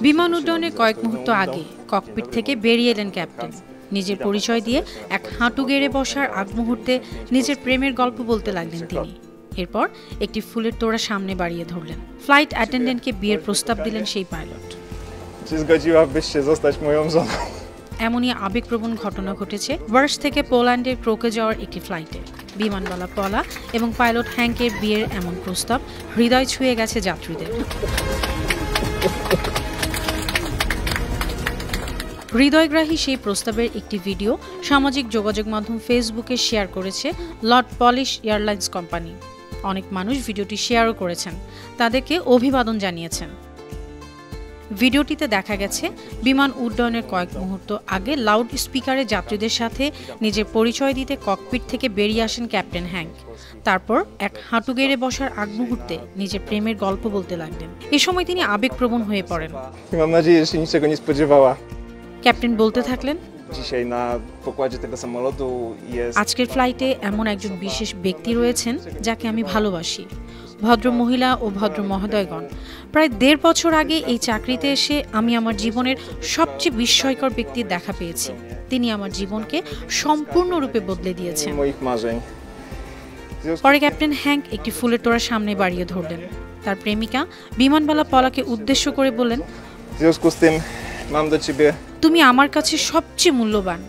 বিমান উড্ডয়নের কয়েক মুহূর্ত আগে ককপিট থেকে বেরিয়ে এলেন ক্যাপ্টেন। নিজের পরিচয় দিয়ে এক হাঁটু গেড়ে বসার আগ মুহূর্তে নিজের প্রেমের গল্প বলতে লাগলেন তিনি। এরপর একটি ফুলের তোড়া সামনে বাড়িয়ে ধরলেন। ফ্লাইট অ্যাটেন্ডেন্টকে বিয়ের প্রস্তাব দিলেন সেই পাইলট। এমনই আবেগপ্রবণ ঘটনা ঘটেছে ওয়ার্স থেকে পোল্যান্ডের ক্রোকে যাওয়ার একটি ফ্লাইটে। বিমানবালা পলা এবং পাইলট হ্যাঙ্কের বিয়ের এমন প্রস্তাব হৃদয় ছুঁয়ে গেছে যাত্রীদের। হৃদয়গ্রাহী সেই প্রস্তাবের একটি ভিডিও সামাজিক যোগাযোগ মাধ্যম ফেসবুকে শেয়ার করেছে লর্ড পলিশ এয়ারলাইন্স কোম্পানি। অনেক মানুষ ভিডিওটি শেয়ারও করেছেন, তাদেরকে অভিবাদন জানিয়েছেন। ভিডিওটিতে দেখা গেছে বিমান উড্ডয়নের কয়েক মুহূর্ত আগে লাউড স্পিকারে যাত্রীদের সাথে নিজের পরিচয় দিতে ককপিট থেকে বেরিয়ে আসেন ক্যাপ্টেন হ্যাঙ্ক। তারপর এক হাঁটু গেড়ে বসার আগ মুহূর্তে নিজের প্রেমের গল্প বলতে লাগলেন। এ সময় তিনি আবেগপ্রবণ হয়ে পড়েন। ক্যাপ্টেন বলতে থাকলেন, আজকের ফ্লাইটে এমন একজন বিশেষ ব্যক্তি রয়েছেন যাকে আমি ভালোবাসি। ভদ্র মহিলা ও ভদ্র মহোদয়গণ, প্রায় 1.5 বছর আগে এই চাকরিতে এসে আমি আমার জীবনের সবচেয়ে বিস্ময়কর ব্যক্তির দেখা পেয়েছি। তিনি আমার জীবনকে সম্পূর্ণরূপে বদলে দিয়েছেন। পরে ক্যাপ্টেন হ্যাঙ্ক একটি ফুলের তোড়া সামনে বাড়িয়ে ধরলেন। তার প্রেমিকা বিমানবালা পলাকে উদ্দেশ্য করে বললেন, তুমি আমার কাছে সবচেয়ে মূল্যবান।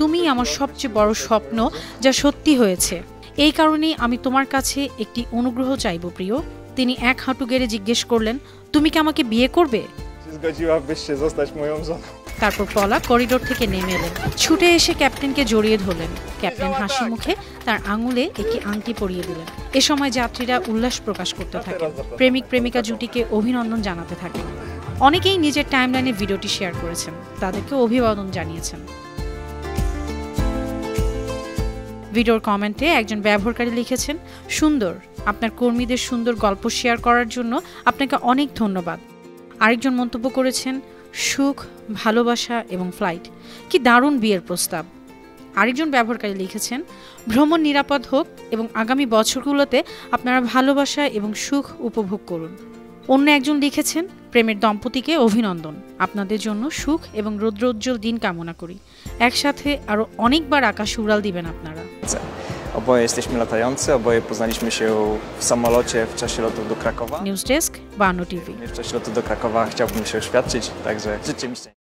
তুমি আমার সবচেয়ে বড় স্বপ্ন যা সত্যি হয়েছে। এই কারণেই আমি তোমার কাছে একটি অনুগ্রহ চাইব প্রিয়। তিনি এক হাঁটু গেড়ে জিজ্ঞেস করলেন, তুমি কি আমাকে বিয়ে করবে? তারপর পলা করিডোর থেকে নেমে এলেন। ছুটে এসে ক্যাপ্টেনকে জড়িয়ে ধরলেন। ক্যাপ্টেন হাসি মুখে তার আঙুলে একটি আংটি পরিয়ে দিলেন। এ সময় যাত্রীরা উল্লাস প্রকাশ করতে থাকেন। প্রেমিক প্রেমিকা জুটিকে অভিনন্দন জানাতে থাকেন। অনেকেই নিজের টাইমলাইনে ভিডিওটি শেয়ার করেছেন, তাদেরকে অভিবাদন জানিয়েছেন। ভিডিওর কমেন্টে একজন ব্যবহারকারী লিখেছেন, সুন্দর, আপনার কর্মীদের সুন্দর গল্প শেয়ার করার জন্য আপনাকে অনেক ধন্যবাদ। আরেকজন মন্তব্য করেছেন, সুখ, ভালোবাসা এবং ফ্লাইট, কি দারুণ বিয়ের প্রস্তাব। আরেকজন ব্যবহারকারী লিখেছেন, ভ্রমণ নিরাপদ হোক এবং আগামী বছরগুলোতে আপনারা ভালোবাসা এবং সুখ উপভোগ করুন। অন্য একজন লিখেছেন, প্রেমের দম্পতিকে অভিনন্দন, আপনাদের জন্য সুখ এবং রৌদ্রোজ্জ্বল দিন কামনা করি। একসাথে আরো অনেকবার আকাশ উড়াল দিবেন আপনারা। Oboje jesteśmy latający, oboje poznaliśmy się w samolocie w czasie lotu do Krakowa. News Desk, Barno TV. W czasie lotu do Krakowa chciałbym się oświadczyć, także życzę mi szczęścia.